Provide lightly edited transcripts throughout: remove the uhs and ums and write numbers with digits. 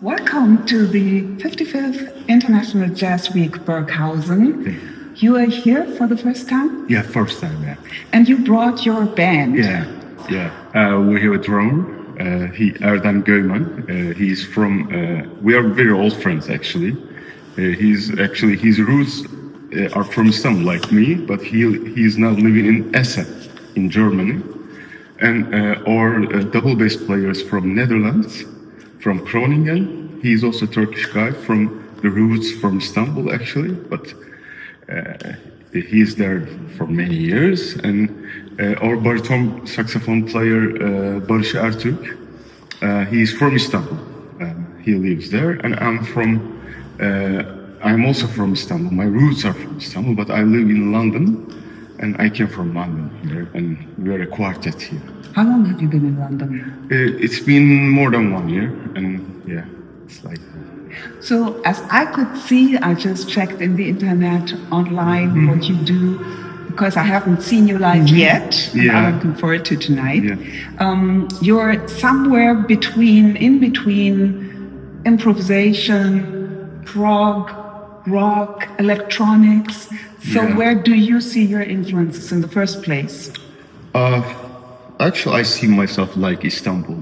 Welcome to the 55th International Jazz Week Burghausen. Okay. You are here for the first time? Yeah, first time, yeah. And you brought your band. Yeah. We're here with drummer, Erdem Göyman. He's from, we are very old friends actually. His roots are from Istanbul like me, but he's now living in Essen in Germany. And our double bass players from Netherlands, from Groningen. He's also a Turkish guy from the roots from Istanbul actually, but he's there for many years. And our baritone saxophone player Barış Ertürk, he's from Istanbul. He lives there, and I'm also from Istanbul. My roots are from Istanbul, but I live in London, and I came from London here, and we're a quartet here. How long have you been in London? It's been more than 1 year, and yeah, it's like. So as I could see, I just checked in the internet online what you do, because I haven't seen you live yet. And I'm looking forward to tonight. Yeah. You're somewhere in between improvisation, prog, rock, electronics. So where do you see your influences in the first place? Actually, I see myself like Istanbul,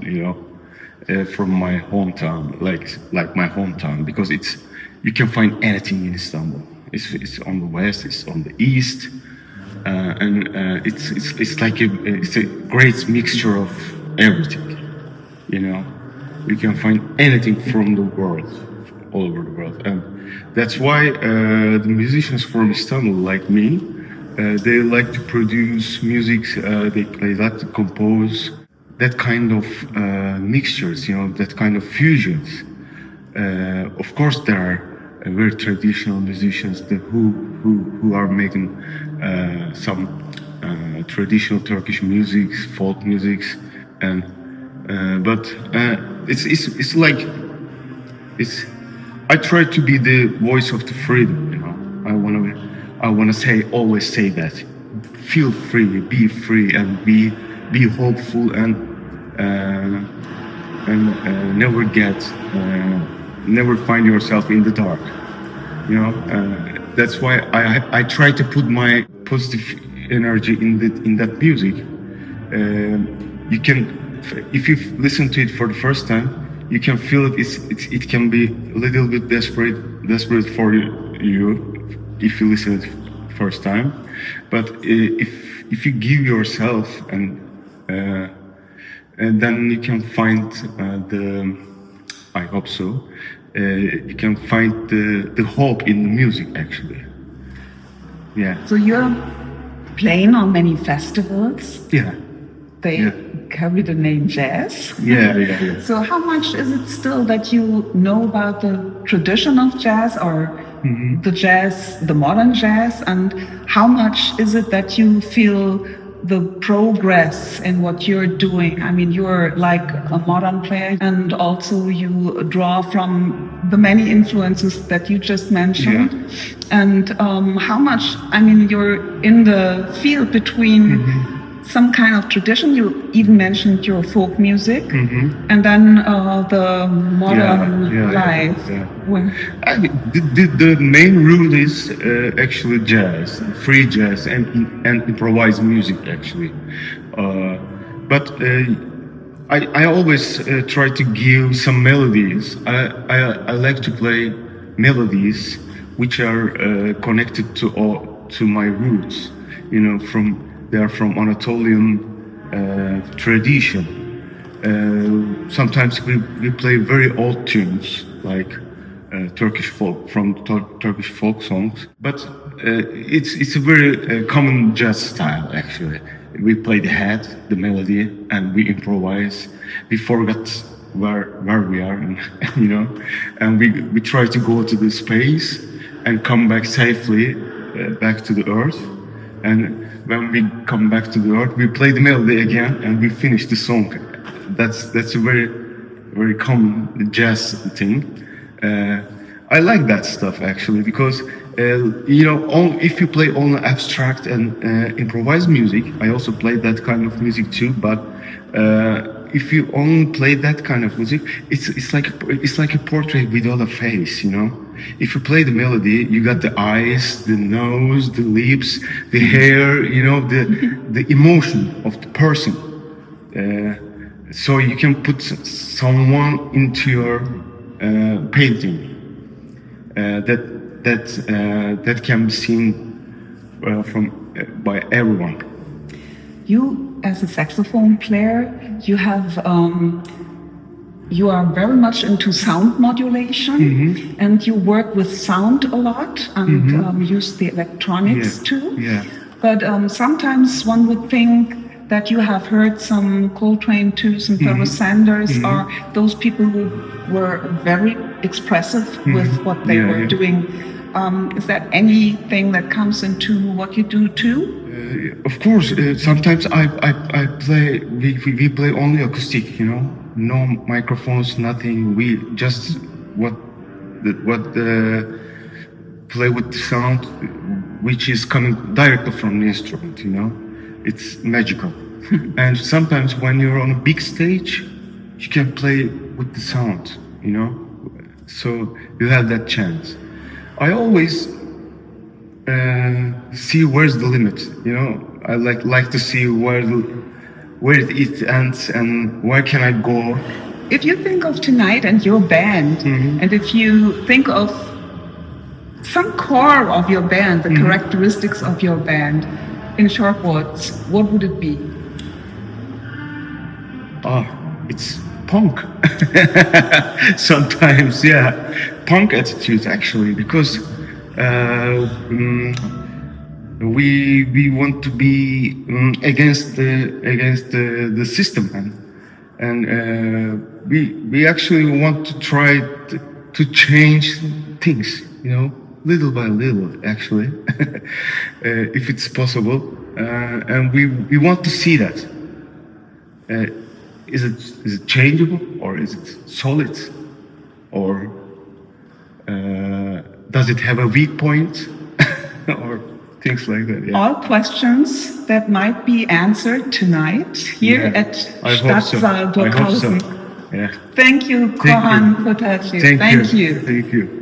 from my hometown, like my hometown, because you can find anything in Istanbul. It's on the west, it's on the east, and it's like it's a great mixture of everything. You can find anything from the world, all over the world, and that's why the musicians from Istanbul, like me, they like to produce music. They like to compose that kind of mixtures, that kind of fusions. Of course, there are very traditional musicians who are making some traditional Turkish music, folk musics, but it's like I try to be the voice of the freedom. I want to always say that, feel free, be free, and be hopeful, and never find yourself in the dark. That's why I try to put my positive energy in that music. You can, if you listen to it for the first time, you can feel it. It can be a little bit desperate for you if you listen it first time, but if you give yourself and then you can find I hope so, you can find the hope in the music actually. Yeah. So you're playing on many festivals. Yeah. They carry the name jazz. Yeah. So how much is it still that you know about the tradition of jazz, or the modern jazz, and how much is it that you feel the progress in what you're doing? I mean, you're like a modern player, and also you draw from the many influences that you just mentioned. And how much, you're in the field between some kind of tradition. You even mentioned your folk music, and then the modern life. The main root is actually jazz, free jazz, and improvised music actually. But I always try to give some melodies. I like to play melodies which are connected to my roots. They are from Anatolian tradition. Sometimes we play very old tunes like Turkish folk songs, but it's a very common jazz style actually. We play the head, the melody, and we improvise. We forget where we are, and we try to go to the space and come back safely back to the earth. And when we come back to the earth, we play the melody again, and we finish the song. That's a very, very common jazz thing. I like that stuff actually, because if you play only abstract and improvised music, I also play that kind of music too. But if you only play that kind of music, it's like a portrait without a face, you know. If you play the melody, you got the eyes, the nose, the lips, the hair, you know, the emotion of the person. So you can put someone into your painting. That can be seen by everyone. You, as a saxophone player, you are very much into sound modulation, and you work with sound a lot and use the electronics too. Yeah. But sometimes one would think that you have heard some Coltrane too, some Pharoah Sanders, or those people who were very expressive with what they were doing. Is that anything that comes into what you do too? Of course. Sometimes I play. We play only acoustic. You know, no microphones, nothing. We just play with the sound, which is coming directly from the instrument. You know, it's magical. And sometimes when you're on a big stage, you can play with the sound. You know, so you have that chance. I always see where's the limit, you know. I like to see where it ends and where can I go. If you think of tonight and your band, and if you think of some core of your band, the characteristics of your band, in short words, what would it be? It's punk. Sometimes, yeah, punk attitude actually, because we want to be against the system, and we actually want to try to change things, you know, little by little, actually, if it's possible, and we want to see that. Is it changeable, or is it solid, or does it have a weak point, or things like that? Yeah. All questions that might be answered tonight here at Stadtsaal Burghausen. Yeah. Thank you, Korhan Futaci. Thank you. you. Thank you.